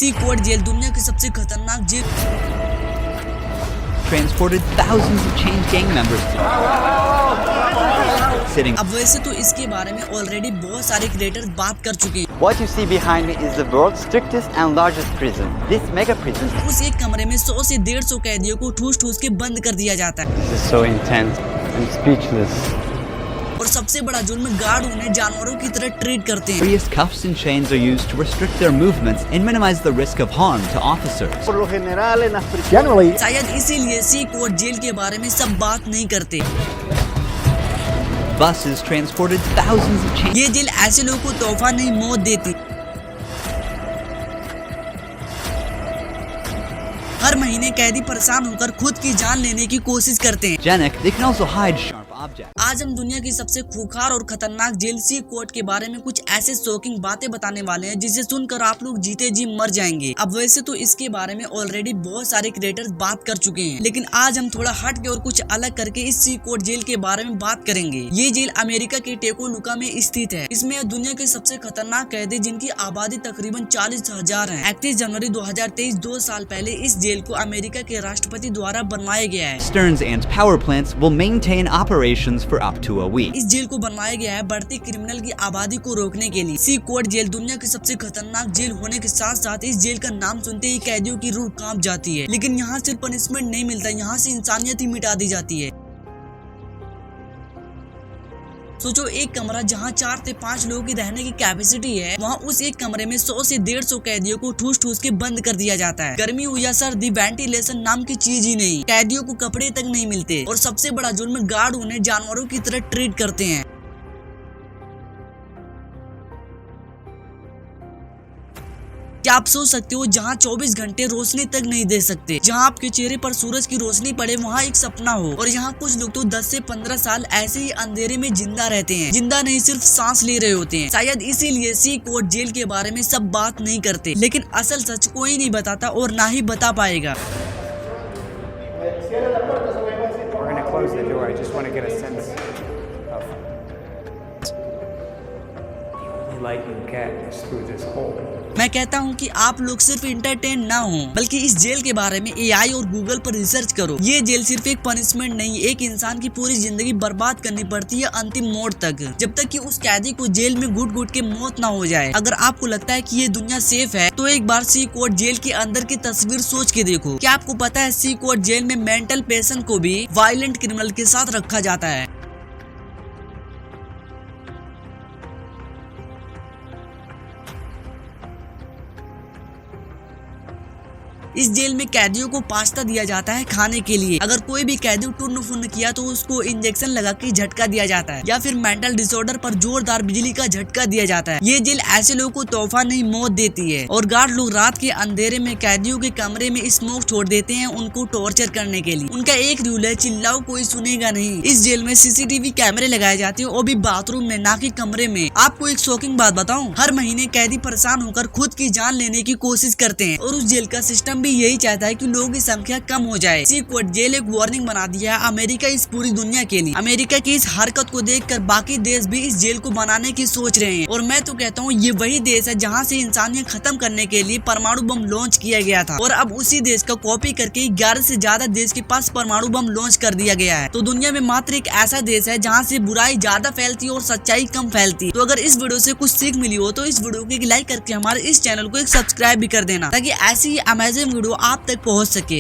C code jail दुनिया की सबसे खतरनाक jail transported thousands of chained gang members to sitting. अब वैसे तो इसके बारे में ऑलरेडी बहुत सारे क्रिएटर्स बात कर चुके हैं। What you see behind me is the world's strictest and largest prison. This mega prison. उस एक कमरे में 100 से 150 कैदियों को ठूस के बंद कर दिया जाता है। This is so intense. I'm speechless. और सबसे बड़ा जुल्म गार्ड उन्हें जानवरों की तरह ट्रीट करते हैं। Various cuffs and chains are used to restrict their movements and minimize the risk of harm to officers. Por lo general en las prisiones. Generally, शायद इसीलिए सी कोड जेल के बारे में सब बात नहीं करते। Buses transported thousands of chained. ये जेल ऐसे लोगों को तोहफा नहीं मौत देती। हर महीने कैदी परेशान होकर खुद की जान लेने की कोशिश करते हैं। Genic, they can also hide sharp objects. आज हम दुनिया की सबसे खूंखार और खतरनाक जेल सी कोड के बारे में कुछ ऐसे शॉकिंग बातें बताने वाले हैं जिसे सुनकर आप लोग जीते जी मर जाएंगे। अब वैसे तो इसके बारे में ऑलरेडी बहुत सारे क्रिएटर्स बात कर चुके हैं, लेकिन आज हम थोड़ा हट के और कुछ अलग करके इस सी कोड जेल के बारे में बात करेंगे। ये जेल अमेरिका के टेकोलुका में स्थित है। इसमें दुनिया के सबसे खतरनाक कैदी जिनकी आबादी तकरीबन 40,000 है। 31 जनवरी 2023 2 साल पहले इस जेल को अमेरिका के राष्ट्रपति द्वारा बनवाया गया है। Cisterns and power plants will maintain operations for up to a week. इस जेल को बनवाया गया है बढ़ती क्रिमिनल की आबादी को रोकने के लिए। सी कोड जेल दुनिया की सबसे खतरनाक जेल होने के साथ साथ इस जेल का नाम सुनते ही कैदियों की रूह कांप जाती है। लेकिन यहाँ सिर्फ पनिशमेंट नहीं मिलता, यहाँ से इंसानियत ही मिटा दी जाती है। सोचो, एक कमरा जहाँ 4 से 5 लोगों की रहने की कैपेसिटी है, वहाँ उस एक कमरे में 100 से 150 कैदियों को ठूस के बंद कर दिया जाता है। गर्मी हो या सर्दी, वेंटिलेशन नाम की चीज ही नहीं। कैदियों को कपड़े तक नहीं मिलते और सबसे बड़ा जुल्म गार्ड उन्हें जानवरों की तरह ट्रीट करते हैं। क्या आप सोच सकते हो, जहाँ 24 घंटे रोशनी तक नहीं दे सकते, जहाँ आपके चेहरे पर सूरज की रोशनी पड़े वहाँ एक सपना हो, और यहाँ कुछ लोग तो 10 से 15 साल ऐसे ही अंधेरे में जिंदा रहते हैं। जिंदा नहीं, सिर्फ सांस ले रहे होते हैं। शायद इसीलिए सी कोड जेल के बारे में सब बात नहीं करते, लेकिन असल सच कोई नहीं बताता और ना ही बता पाएगा। We're going to close the door. I just want to get a sense of the only light you get is through this hole. मैं कहता हूँ कि आप लोग सिर्फ इंटरटेन ना हो, बल्कि इस जेल के बारे में एआई और गूगल पर रिसर्च करो। ये जेल सिर्फ एक पनिशमेंट नहीं, एक इंसान की पूरी जिंदगी बर्बाद करनी पड़ती है अंतिम मोड़ तक, जब तक कि उस कैदी को जेल में घुट के मौत ना हो जाए। अगर आपको लगता है कि ये दुनिया सेफ है, तो एक बार सी कोड जेल के अंदर की तस्वीर सोच के देखो। क्या आपको पता है सी कोड जेल में मेंटल पेशेंट को भी वायलेंट क्रिमिनल के साथ रखा जाता है। इस जेल में कैदियों को पास्ता दिया जाता है खाने के लिए। अगर कोई भी कैदी टुन्न फुन्न किया तो उसको इंजेक्शन लगा के झटका दिया जाता है, या फिर मेंटल डिसऑर्डर पर जोरदार बिजली का झटका दिया जाता है। ये जेल ऐसे लोगों को तोहफा नहीं मौत देती है। और गार्ड लोग रात के अंधेरे में कैदियों के कमरे में स्मोक छोड़ देते हैं उनको टॉर्चर करने के लिए। उनका एक रूल है, चिल्लाओ कोई सुनेगा नहीं। इस जेल में सीसीटीवी कैमरे लगाए जाते हैं, और भी बाथरूम में, ना कि कमरे में। आपको एक शॉकिंग बात बताऊं, हर महीने कैदी परेशान होकर खुद की जान लेने की कोशिश करते हैं, और उस जेल का सिस्टम भी यही चाहता है कि लोगों की संख्या कम हो जाए। सी कोड जेल एक वार्निंग बना दिया है अमेरिका इस पूरी दुनिया के लिए। अमेरिका की इस हरकत को देखकर बाकी देश भी इस जेल को बनाने की सोच रहे हैं, और मैं तो कहता हूँ ये वही देश है जहाँ से इंसानियत खत्म करने के लिए परमाणु बम लॉन्च किया गया था, और अब उसी देश का कॉपी करके 11 से ज्यादा देश के पास परमाणु बम लॉन्च कर दिया गया है। तो दुनिया में मात्र एक ऐसा देश है जहाँ से बुराई ज्यादा फैलती है और सच्चाई कम फैलती है। तो अगर इस वीडियो से कुछ सीख मिली हो तो इस वीडियो को एक लाइक करके हमारे इस चैनल को एक सब्सक्राइब भी कर देना, ताकि ऐसी ही अमेजिंग वीडियो आप तक पहुंच सके।